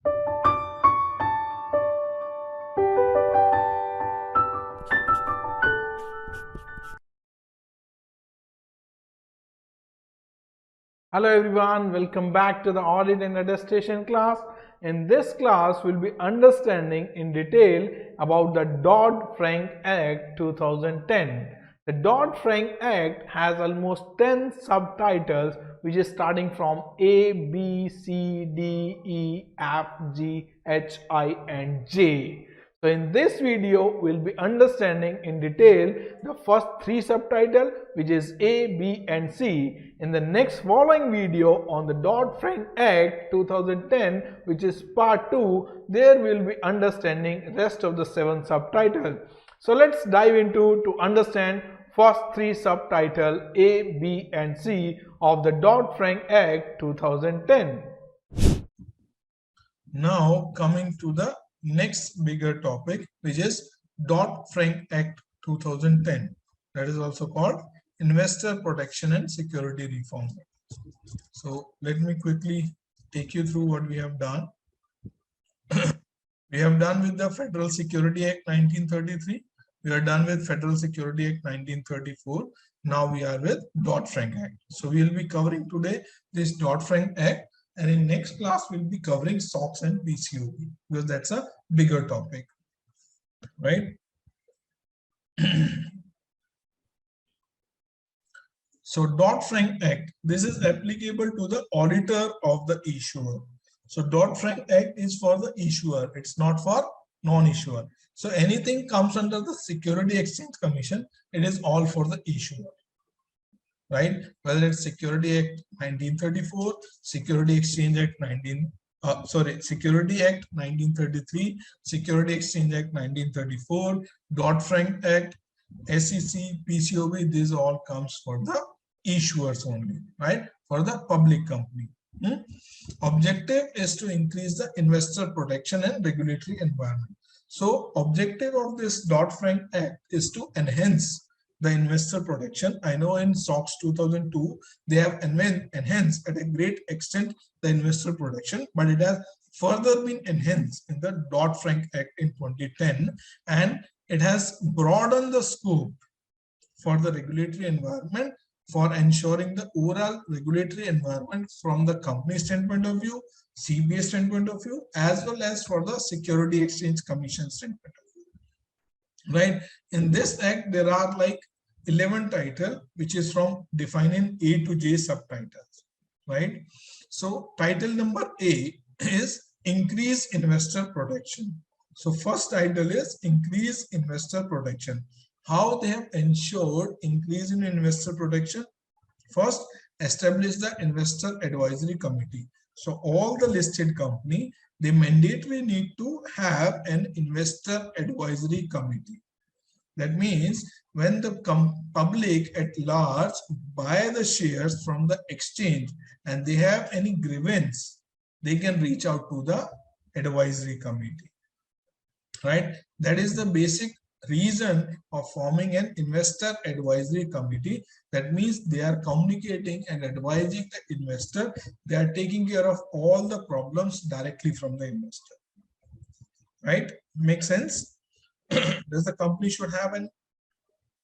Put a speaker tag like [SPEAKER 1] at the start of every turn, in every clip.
[SPEAKER 1] Hello everyone, welcome back to the Audit and Attestation class. In this class, we'll be understanding in detail about the Dodo Frank Act 2010. The Dodo Frank Act has almost 10 subtitles, which is starting from A, B, C, D, E, F, G, H, I and J. So in this video, we'll be understanding in detail the first three subtitles, which is A, B and C. In the next following video on the Dodo Frank Act 2010, which is part 2, there we'll be understanding rest of the 7 subtitles. So let's dive into to understand first three subtitles A, B and C of the Dodo Frank Act 2010.
[SPEAKER 2] Now coming to the next bigger topic, which is Dodo Frank Act 2010, that is also called Investor Protection and Security Reform. So let me quickly take you through what we have done. We have done with the Federal Security Act 1933. We are done with Federal Security Act 1934. Now we are with Dodo Frank Act. So we will be covering today this Dodo Frank Act, and in next class we'll be covering SOX and PCOB because that's a bigger topic, right? So Dodo Frank Act, this is applicable to the auditor of the issuer. So Dodo Frank Act is for the issuer, it's not for non-issuer. So anything comes under the Security Exchange Commission, it is all for the issuer, right? Whether it's Security Act 1934, Security Exchange Act Security Act 1933, Security Exchange Act 1934, Dodo Frank Act, SEC, PCOB, this all comes for the issuers only, right? For the public company. Objective is to increase the investor protection and regulatory environment. So objective of this Dodo Frank Act is to enhance the investor protection. I know in SOX 2002, they have enhanced at a great extent the investor protection, but it has further been enhanced in the Dodo Frank Act in 2010, and it has broadened the scope for the regulatory environment for ensuring the overall regulatory environment from the company standpoint of view, CPA standpoint of view, as well as for the Security Exchange Commission standpoint of view. Right? In this act, there are like 11 titles, which is from defining A to J subtitles. Right? So title number A is increase investor protection. So first title is increase investor protection. How they have ensured increase in investor protection? First, establish the investor advisory committee. So all the listed company, they mandatorily need to have an investor advisory committee. That means when the public at large buy the shares from the exchange and they have any grievance, they can reach out to the advisory committee, right? That is the basic reason of forming an investor advisory committee. That means they are communicating and advising the investor. They are taking care of all the problems directly from the investor, right? Make sense? Does the company should have an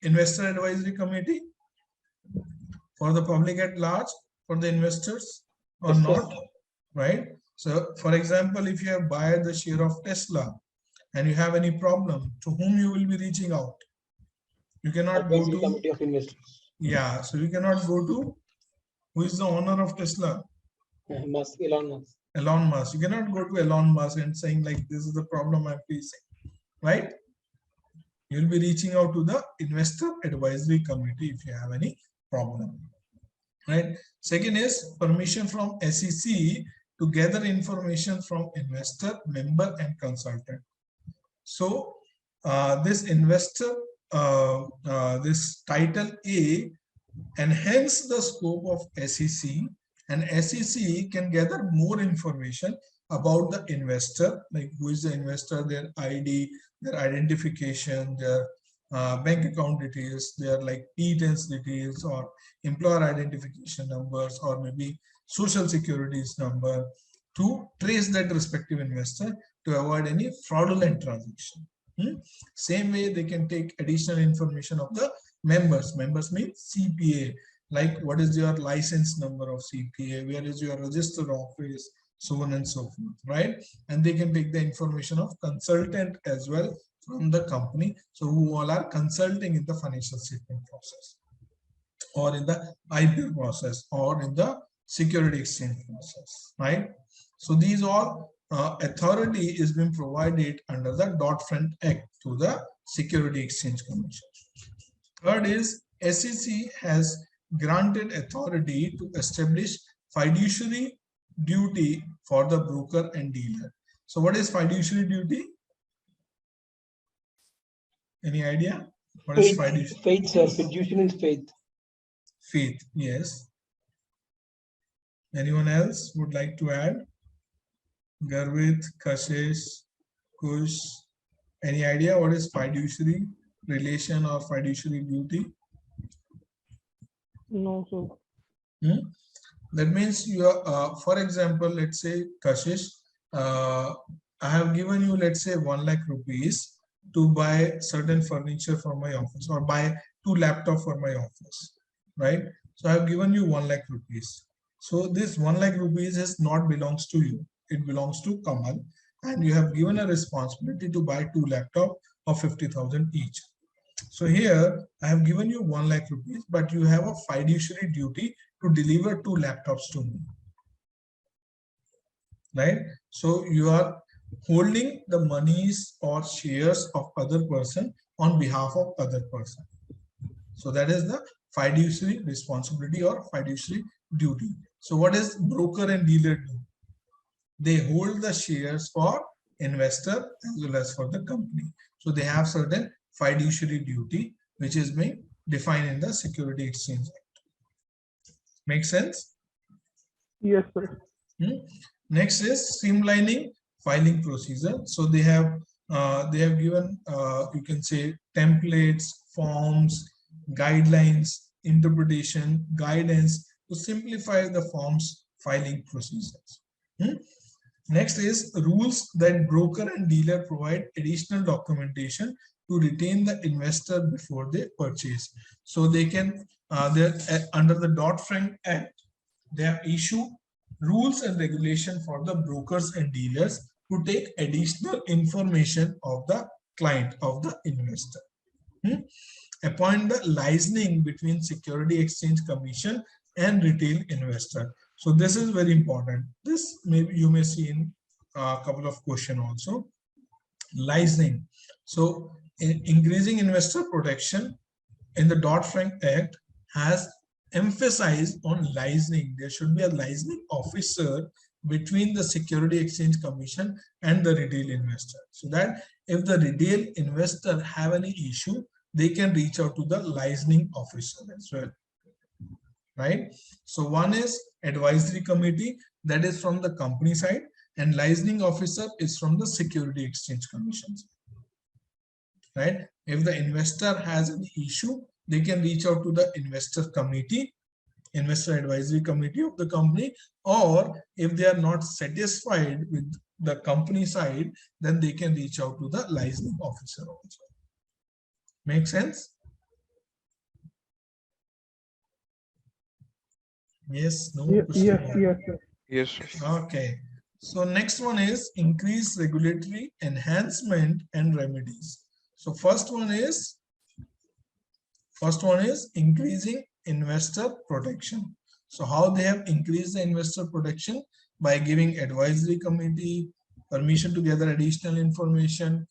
[SPEAKER 2] investor advisory committee for the public at large, for the investors, or not? Right? So for example, if you have bought the share of Tesla and you have any problem, to whom you will be reaching out? You cannot go to committee of investors. Yeah, so you cannot go to who is the owner of Tesla? Elon Musk. Elon Musk. You cannot go to Elon Musk and saying like this is the problem I'm facing, right? You will be reaching out to the investor advisory committee if you have any problem, right? Second is permission from SEC to gather information from investor, member, and consultant. So this investor, this title A enhance the scope of SEC, and SEC can gather more information about the investor, like who is the investor, their ID, their identification, their bank account details, their like P10s details or employer identification numbers, or maybe social securities number, to trace that respective investor to avoid any fraudulent transaction. Same way, they can take additional information of the members. Members means CPA, like what is your license number of CPA, where is your registered office, so on and so forth, right? And they can take the information of consultant as well from the company, so who all are consulting in the financial statement process, or in the IPO process, or in the security exchange process, right? So these all authority is being provided under the Dodd-Frank Act to the Security Exchange Commission. Third is SEC has granted authority to establish fiduciary duty for the broker and dealer. So what is fiduciary duty? Any idea? What is fiduciary?
[SPEAKER 3] Faith, sir. Fiduciary is faith.
[SPEAKER 2] Faith, yes. Anyone else would like to add? Garvit, Kashish, Kush. Any idea what is fiduciary relation or fiduciary duty?
[SPEAKER 3] No, sir.
[SPEAKER 2] That means you are, for example, let's say Kashish, I have given you, let's say 1 lakh rupees to buy certain furniture for my office, or buy 2 laptops for my office, right? So I have given you 1 lakh rupees. So this 1 lakh rupees is not belongs to you. It belongs to Kamal, and you have given a responsibility to buy 2 laptops of 50,000 each. So here I have given you 1 lakh rupees, but you have a fiduciary duty to deliver 2 laptops to me, right? So you are holding the monies or shares of other person on behalf of other person. So that is the fiduciary responsibility or fiduciary duty. So what is broker and dealer do? They hold the shares for investor as well as for the company. So they have certain fiduciary duty which is being defined in the Security Exchange Act. Make sense?
[SPEAKER 3] Yes, sir.
[SPEAKER 2] Next is streamlining filing procedure. So they have given you can say templates, forms, guidelines, interpretation, guidance to simplify the forms filing procedures. Next is rules that broker and dealer provide additional documentation to retain the investor before they purchase. So they can under the Dodd-Frank Act, they have issued rules and regulation for the brokers and dealers to take additional information of the client, of the investor. Appoint the licensing between Security Exchange Commission and retail investor. So this is very important. This maybe you may see in a couple of questions also. Licensing. So increasing investor protection in the Dodd-Frank Act has emphasized on licensing. There should be a licensing officer between the Security Exchange Commission and the retail investor, so that if the retail investor have any issue, they can reach out to the licensing officer as well, right? So one is advisory committee, that is from the company side, and licensing officer is from the Security Exchange Commission, right? If the investor has an issue, they can reach out to the investor committee, investor advisory committee of the company, or if they are not satisfied with the company side, then they can reach out to the licensing officer also. Make sense? Yes, no?
[SPEAKER 3] Yes.
[SPEAKER 4] Yes.
[SPEAKER 2] Okay. So next one is increase regulatory enhancement and remedies. So first one is increasing investor protection. So how they have increased the investor protection? By giving advisory committee permission to gather additional information,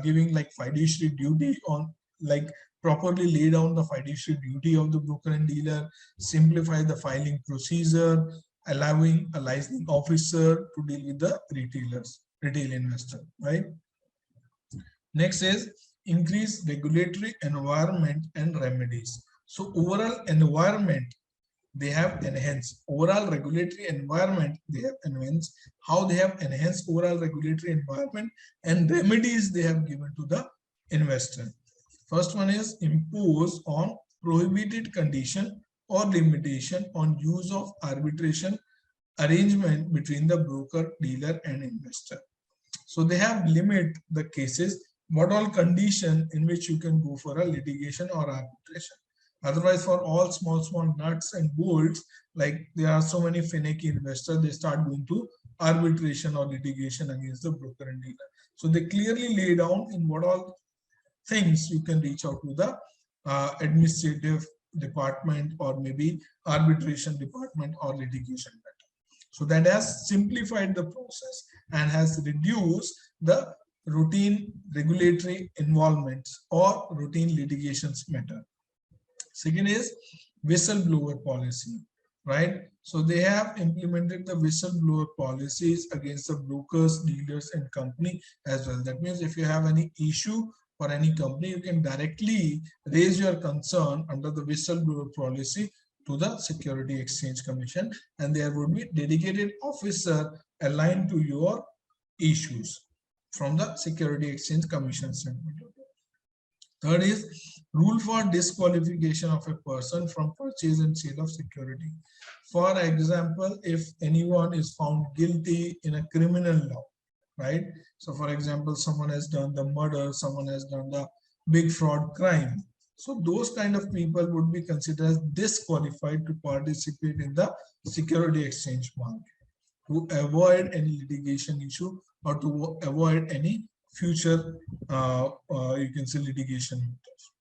[SPEAKER 2] giving like fiduciary duty on, like properly lay down the fiduciary duty of the broker and dealer, simplify the filing procedure, allowing a licensing officer to deal with the retail investor, right? Next is increase regulatory environment and remedies. So overall environment, they have enhanced. Overall regulatory environment, they have enhanced. How they have enhanced overall regulatory environment and remedies they have given to the investor. First one is impose on prohibited condition or limitation on use of arbitration arrangement between the broker, dealer, and investor. So they have limit the cases, what all condition in which you can go for a litigation or arbitration. Otherwise, for all small nuts and bolts, like there are so many finicky investors, they start going to arbitration or litigation against the broker and dealer. So they clearly lay down in what all things you can reach out to the administrative department or maybe arbitration department or litigation matter. So that has simplified the process and has reduced the routine regulatory involvements or routine litigations matter. Second is whistleblower policy, right? So they have implemented the whistleblower policies against the brokers, dealers, and company as well. That means if you have any issue for any company, you can directly raise your concern under the whistleblower policy to the Security Exchange Commission, and there would be dedicated officer aligned to your issues from the Security Exchange Commission standpoint. Third is rule for disqualification of a person from purchase and sale of security. For example, if anyone is found guilty in a criminal law, right? So for example, someone has done the murder, someone has done the big fraud crime. So those kind of people would be considered as disqualified to participate in the security exchange market, to avoid any litigation issue or to avoid any future you can say litigation matters.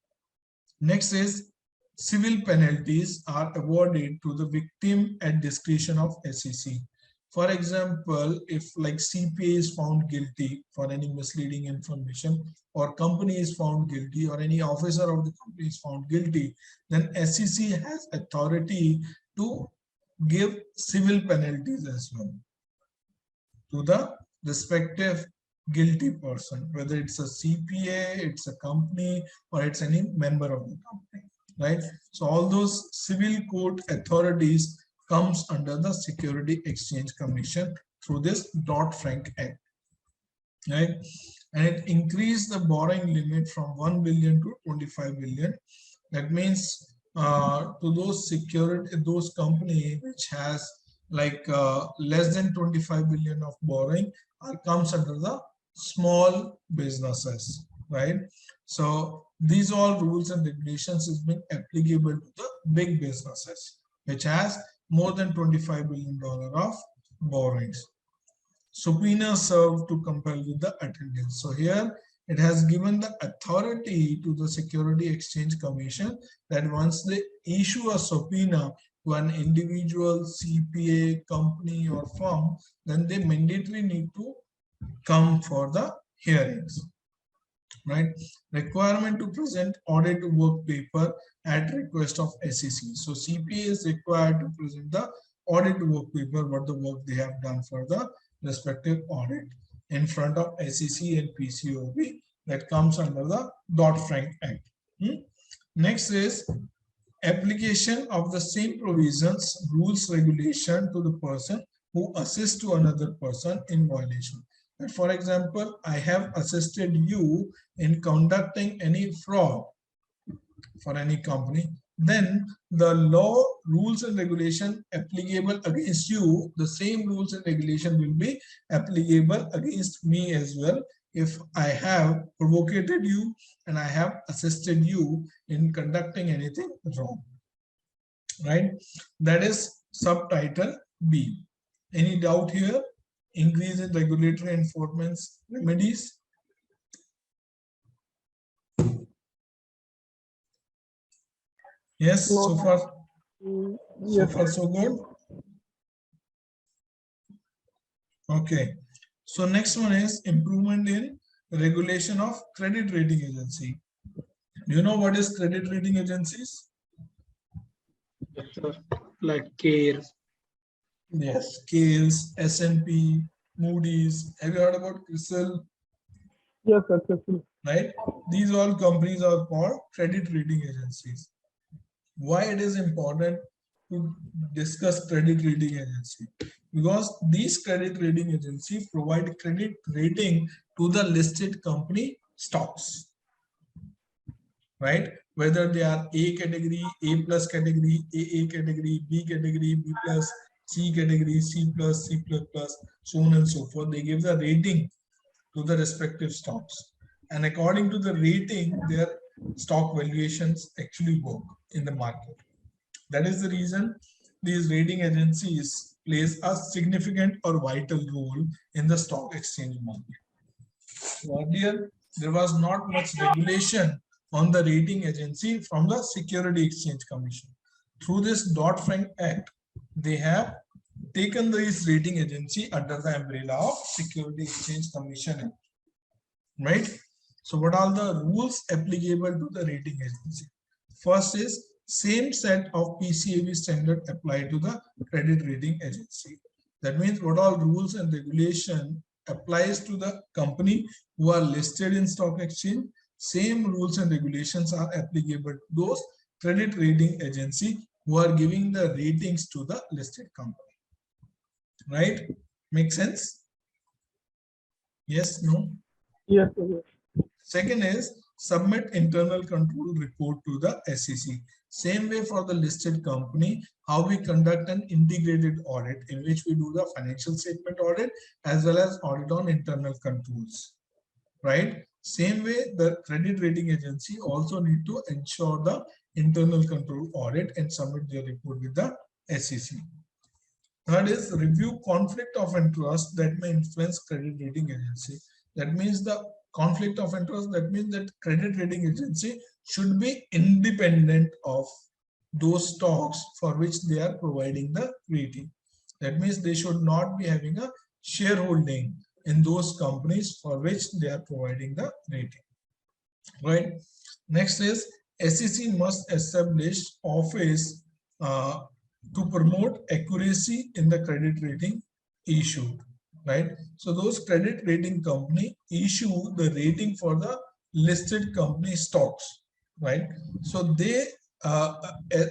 [SPEAKER 2] Next is civil penalties are awarded to the victim at discretion of SEC. For example, if like CPA is found guilty for any misleading information, or company is found guilty, or any officer of the company is found guilty, then SEC has authority to give civil penalties as well to the respective guilty person, whether it's a CPA, it's a company, or it's any member of the company, right? So all those civil court authorities comes under the Security Exchange Commission through this Dodo Frank Act, right? And it increased the borrowing limit from 1 billion to 25 billion. That means to those company which has like less than 25 billion of borrowing comes under the small businesses, right? So these all rules and regulations is being applicable to the big businesses which has more than $25 billion of borrowings. Subpoena served to compel with the attendance. So here it has given the authority to the Security Exchange Commission that once they issue a subpoena to an individual, CPA, company, or firm, then they mandatorily need to come for the hearings, right? Requirement to present audit work paper at request of SEC. So CPA is required to present the audit work paper, what the work they have done for the respective audit in front of SEC and PCAOB. That comes under the Dodo Frank Act. Next is application of the same provisions, rules, regulation to the person who assists to another person in violation. And for example, I have assisted you in conducting any fraud for any company, then the law, rules and regulation applicable against you, the same rules and regulation will be applicable against me as well if I have provocated you and I have assisted you in conducting anything wrong, right? That is subtitle B. Any doubt here? Increase in regulatory enforcement remedies. Yes, so far, so good. Okay, so next one is improvement in regulation of credit rating agency. Do you know what is credit rating agencies?
[SPEAKER 3] Yes, sir. Like CARE.
[SPEAKER 2] Yes, CARE, S&P, Moody's. Have you heard about CRISIL?
[SPEAKER 3] Yes, sir.
[SPEAKER 2] Right? These all companies are called credit rating agencies. Why it is important to discuss credit rating agency? Because these credit rating agencies provide credit rating to the listed company stocks, right? Whether they are A category, A plus category, AA category, B category, B plus, C category, C plus, C plus plus, so on and so forth. They give the rating to the respective stocks. And according to the rating, their stock valuations actually work in the market. That is the reason these rating agencies plays a significant or vital role in the stock exchange market. Earlier, there was not much regulation on the rating agency from the Security Exchange Commission. Through this Dodd-Frank Act, they have taken this rating agency under the umbrella of Security Exchange Commission Act. Right? So what are the rules applicable to the rating agency? First is same set of PCAB standard applied to the credit rating agency. That means what all rules and regulation applies to the company who are listed in stock exchange, same rules and regulations are applicable to those credit rating agency who are giving the ratings to the listed company. Right? Make sense? Yes, no?
[SPEAKER 3] Yes, sir.
[SPEAKER 2] Second is submit internal control report to the SEC. Same way for the listed company, how we conduct an integrated audit in which we do the financial statement audit as well as audit on internal controls. Right? Same way the credit rating agency also need to ensure the internal control audit and submit their report with the SEC. Third is review conflict of interest that may influence credit rating agency. That means the conflict of interest, that means that credit rating agency should be independent of those stocks for which they are providing the rating. That means they should not be having a shareholding in those companies for which they are providing the rating. Right? Next is SEC must establish office to promote accuracy in the credit rating issued. Right? So those credit rating company issue the rating for the listed company stocks. Right? So they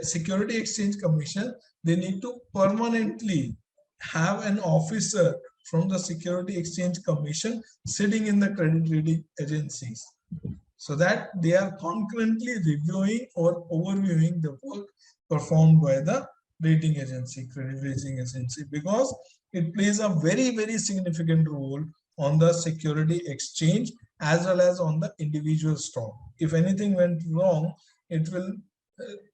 [SPEAKER 2] Security Exchange Commission, they need to permanently have an officer from the Security Exchange Commission sitting in the credit rating agencies, so that they are concurrently reviewing or overviewing the work performed by the rating agency, credit rating agency, because it plays a very, very significant role on the security exchange as well as on the individual stock. If anything went wrong, it will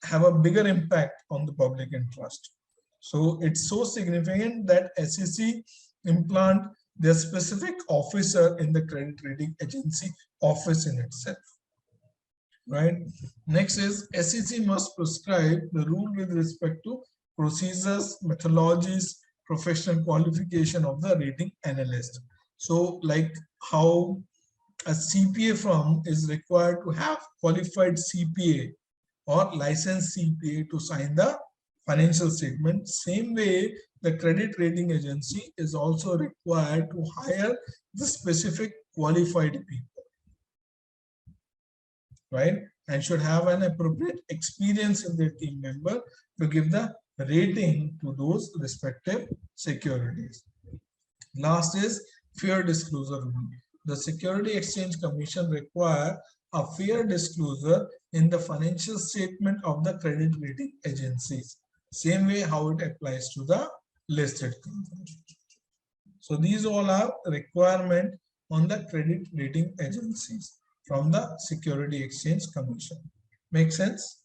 [SPEAKER 2] have a bigger impact on the public interest. So it's so significant that SEC implant their specific officer in the credit rating agency office in itself. Right? Next is SEC must prescribe the rule with respect to procedures, methodologies, professional qualification of the rating analyst. So like how a CPA firm is required to have qualified CPA or licensed CPA to sign the financial statement, same way the credit rating agency is also required to hire the specific qualified people, right? And should have an appropriate experience in their team member to give the rating to those respective securities. Last is fair disclosure rule. The Security Exchange Commission require a fair disclosure in the financial statement of the credit rating agencies, same way how it applies to the listed companies. So these all are requirement on the credit rating agencies from the Security Exchange Commission. Make sense?